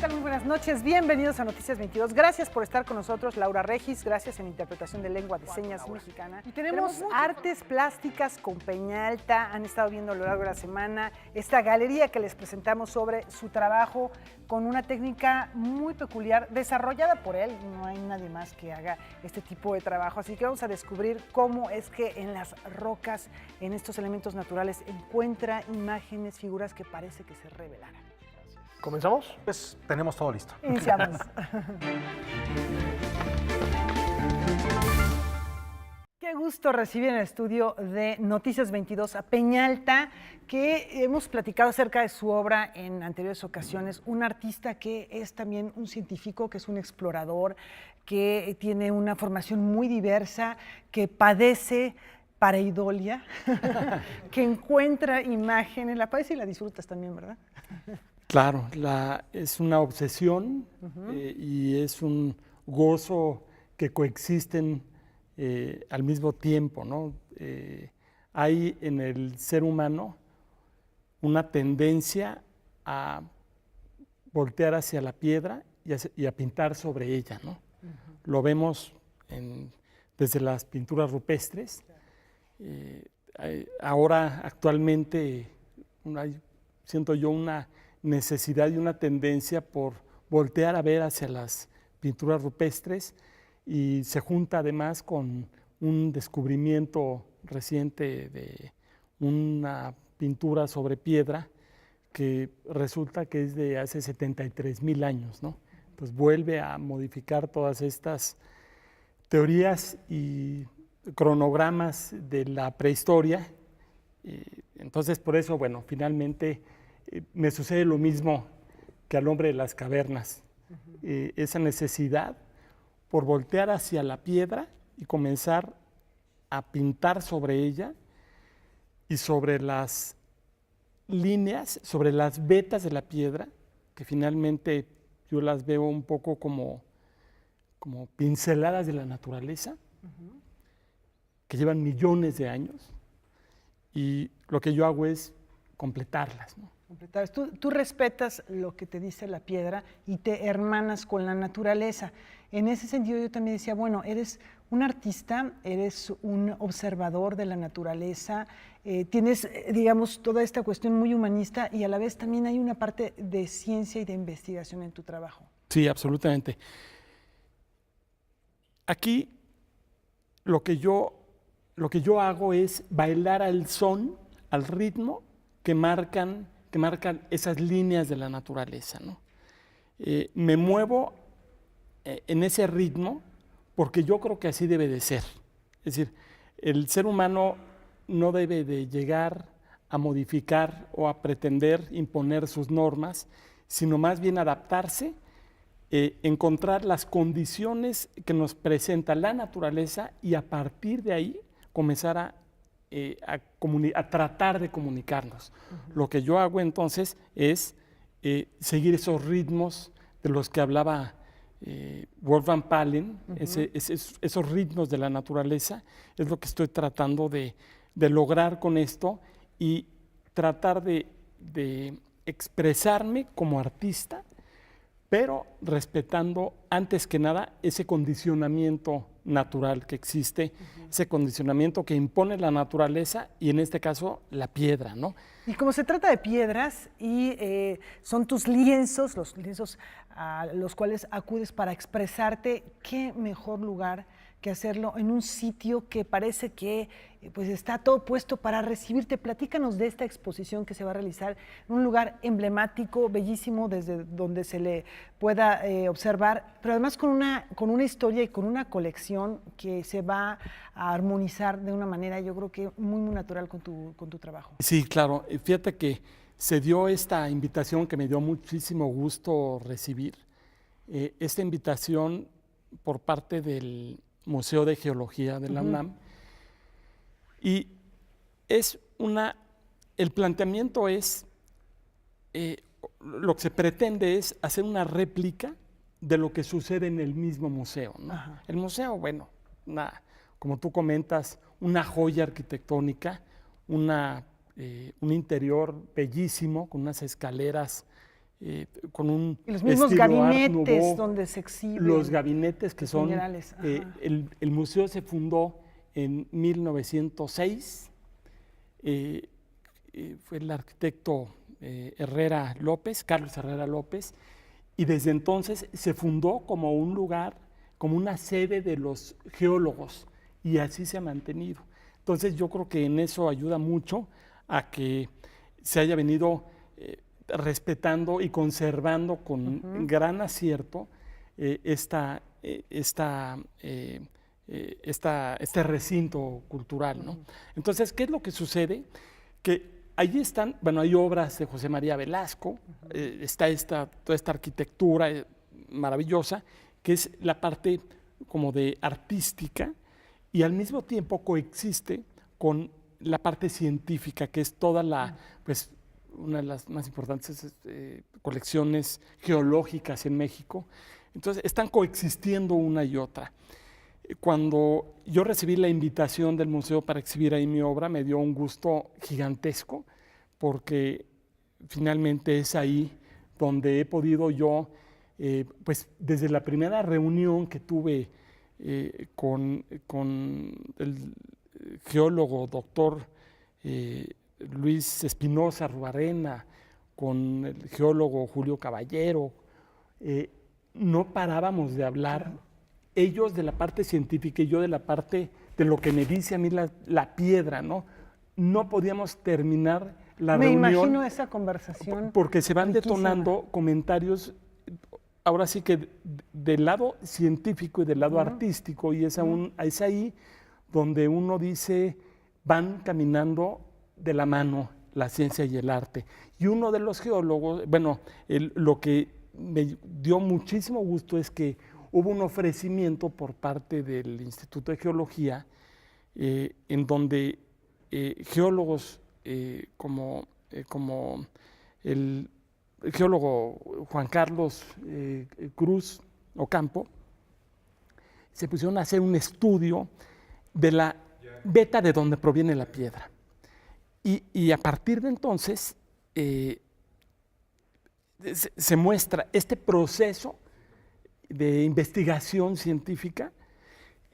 tal? Muy buenas noches. Bienvenidos a Noticias 22. Gracias por estar con nosotros, Laura Regis. Gracias en interpretación de lengua de señas mexicana. Y tenemos artes plásticas con Peñalta. Han estado viendo a lo largo de la semana esta galería que les presentamos sobre su trabajo con una técnica muy peculiar, desarrollada por él. No hay nadie más que haga este tipo de trabajo. Así que vamos a descubrir cómo es que en las rocas, en estos elementos naturales, encuentra imágenes, figuras que parece que se revelaran. ¿Comenzamos? Pues tenemos todo listo. Iniciamos. Qué gusto recibir en el estudio de Noticias 22 a Peñalta, que hemos platicado acerca de su obra en anteriores ocasiones. Un artista que es también un científico, que es un explorador, que tiene una formación muy diversa, que padece pareidolia, que encuentra imágenes, la padeces y la disfrutas también, ¿verdad? Claro, es una obsesión y es un gozo que coexisten al mismo tiempo, ¿no? Hay en el ser humano una tendencia a voltear hacia la piedra y a pintar sobre ella, ¿no? Lo vemos desde las pinturas rupestres. Ahora, actualmente, siento yo una necesidad y una tendencia por voltear a ver hacia las pinturas rupestres, y se junta además con un descubrimiento reciente de una pintura sobre piedra que resulta que es de hace 73,000 años, ¿no? Pues vuelve a modificar todas estas teorías y cronogramas de la prehistoria. Entonces, por eso, bueno, finalmente me sucede lo mismo que al hombre de las cavernas, esa necesidad por voltear hacia la piedra y comenzar a pintar sobre ella y sobre las líneas, sobre las vetas de la piedra, que finalmente yo las veo un poco como pinceladas de la naturaleza, que llevan millones de años, y lo que yo hago es completarlas, ¿no? Tú respetas lo que te dice la piedra y te hermanas con la naturaleza. En ese sentido yo también decía, bueno, eres un artista, eres un observador de la naturaleza, tienes, digamos, toda esta cuestión muy humanista y a la vez también hay una parte de ciencia y de investigación en tu trabajo. Sí, absolutamente. Aquí lo que yo hago es bailar al son, al ritmo que marcan esas líneas de la naturaleza, ¿no? Me muevo en ese ritmo porque yo creo que así debe de ser. Es decir, el ser humano no debe de llegar a modificar o a pretender imponer sus normas, sino más bien adaptarse, encontrar las condiciones que nos presenta la naturaleza y a partir de ahí comenzar a tratar de comunicarnos. Lo que yo hago entonces es seguir esos ritmos de los que hablaba Wolfgang Paalen, esos ritmos de la naturaleza, es lo que estoy tratando de lograr con esto y tratar de expresarme como artista, pero respetando antes que nada ese condicionamiento natural que existe, ese condicionamiento que impone la naturaleza y en este caso la piedra, ¿no? Y como se trata de piedras y son tus lienzos, los lienzos a los cuales acudes para expresarte, ¿qué mejor lugar que hacerlo en un sitio que parece que pues está todo puesto para recibirte? Platícanos de esta exposición que se va a realizar en un lugar emblemático, bellísimo, desde donde se le pueda observar, pero además con una historia y con una colección que se va a armonizar de una manera, yo creo que muy, muy natural con tu trabajo. Sí, claro. Fíjate que se dio esta invitación que me dio muchísimo gusto recibir. Esta invitación por parte del Museo de Geología de la UNAM. Y el planteamiento es, lo que se pretende es hacer una réplica de lo que sucede en el mismo museo, ¿no? El museo, bueno, como tú comentas, una joya arquitectónica, un interior bellísimo, con unas escaleras con un Y los mismos estilo Art gabinetes Nouveau. donde se exhiben. Los gabinetes que los son, minerales, ajá. el museo se fundó en 1906, fue el arquitecto Herrera López, Carlos Herrera López, y desde entonces se fundó como un lugar, como una sede de los geólogos, y así se ha mantenido. Entonces yo creo que en eso ayuda mucho a que se haya venido respetando y conservando con gran acierto este recinto cultural, ¿no? Entonces, ¿qué es lo que sucede? Que allí están, bueno, hay obras de José María Velasco, está toda esta arquitectura maravillosa, que es la parte como de artística, y al mismo tiempo coexiste con la parte científica, que es toda pues, una de las más importantes colecciones geológicas en México. Entonces, están coexistiendo una y otra. Cuando yo recibí la invitación del museo para exhibir ahí mi obra, me dio un gusto gigantesco, porque finalmente es ahí donde he podido yo, pues desde la primera reunión que tuve con el geólogo doctor Luis Espinosa Rubarrena, con el geólogo Julio Caballero, no parábamos de hablar, ellos de la parte científica y yo de la parte de lo que me dice a mí la piedra, ¿no? No podíamos terminar la reunión. Me imagino esa conversación. Porque se van riquísima. detonando comentarios, ahora sí que del lado científico y del lado artístico, y es ahí donde uno dice, van caminando de la mano la ciencia y el arte. Y uno de los geólogos, bueno, lo que me dio muchísimo gusto es que hubo un ofrecimiento por parte del Instituto de Geología en donde geólogos como el geólogo Juan Carlos Cruz Ocampo se pusieron a hacer un estudio de la beta de donde proviene la piedra. Y a partir de entonces se muestra este proceso de investigación científica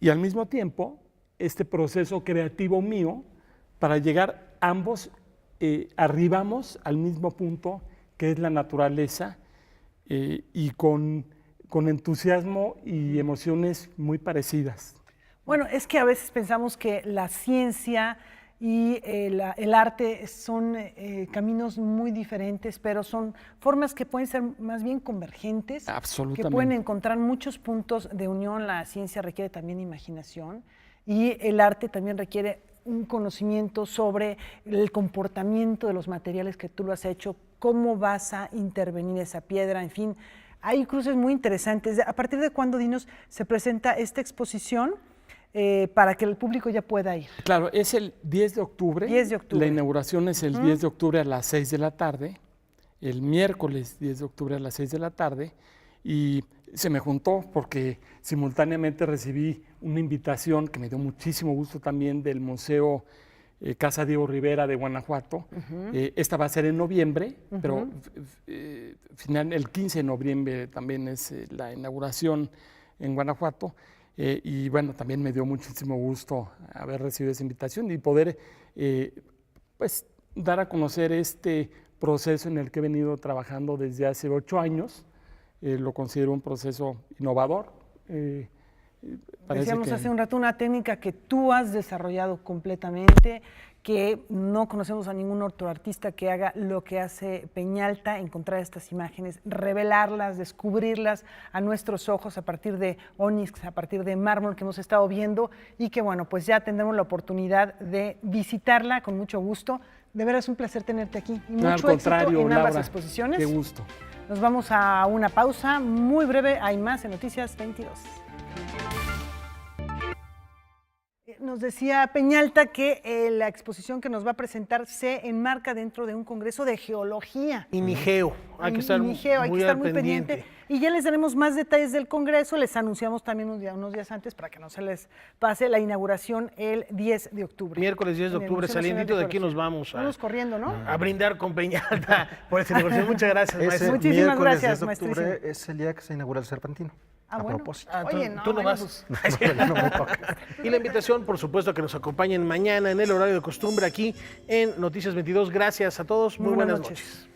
y al mismo tiempo este proceso creativo mío para llegar ambos, arribamos al mismo punto que es la naturaleza y con entusiasmo y emociones muy parecidas. Bueno, es que a veces pensamos que la ciencia y el arte son caminos muy diferentes, pero son formas que pueden ser más bien convergentes, Absolutamente. que pueden encontrar muchos puntos de unión. La ciencia requiere también imaginación y el arte también requiere un conocimiento sobre el comportamiento de los materiales que tú lo has hecho, cómo vas a intervenir esa piedra, en fin. Hay cruces muy interesantes. ¿A partir de cuándo, dinos, se presenta esta exposición? Para que el público ya pueda ir. Claro, es el 10 de octubre. 10 de octubre. La inauguración es el 10 de octubre a las 6 de la tarde, el miércoles 10 de octubre a las 6 de la tarde, y se me juntó porque simultáneamente recibí una invitación que me dio muchísimo gusto también del Museo Casa Diego Rivera de Guanajuato. Esta va a ser en noviembre, pero el 15 de noviembre también es la inauguración en Guanajuato. Y bueno, también me dio muchísimo gusto haber recibido esa invitación y poder pues, dar a conocer este proceso en el que he venido trabajando desde hace 8 años. Lo considero un proceso innovador. Decíamos hace un rato una técnica que tú has desarrollado completamente, que no conocemos a ningún otro artista que haga lo que hace Peñalta, encontrar estas imágenes, revelarlas, descubrirlas a nuestros ojos a partir de ónix, a partir de mármol que hemos estado viendo y que bueno, pues ya tendremos la oportunidad de visitarla con mucho gusto. De veras un placer tenerte aquí y mucho éxito en ambas exposiciones. Qué gusto. Nos vamos a una pausa muy breve, hay más en Noticias 22. Nos decía Peñalta que la exposición que nos va a presentar se enmarca dentro de un congreso de geología. Inigeo, hay que estar muy pendiente. Y ya les daremos más detalles del congreso, les anunciamos también unos días antes para que no se les pase la inauguración el 10 de octubre. Miércoles 10 de octubre, saliendito de aquí nos vamos corriendo, ¿no? A brindar con Peñalta por esta inauguración. Muchas gracias, maestro. Muchísimas gracias, 10 de maestrísimo. octubre es el día que se inaugura el Serpentino. Ah, a bueno. propósito. Oye, tú no bueno, vas. pues, No me toca. Y la invitación, por supuesto, a que nos acompañen mañana en el horario de costumbre aquí en Noticias 22. Gracias a todos. Muy buenas noches.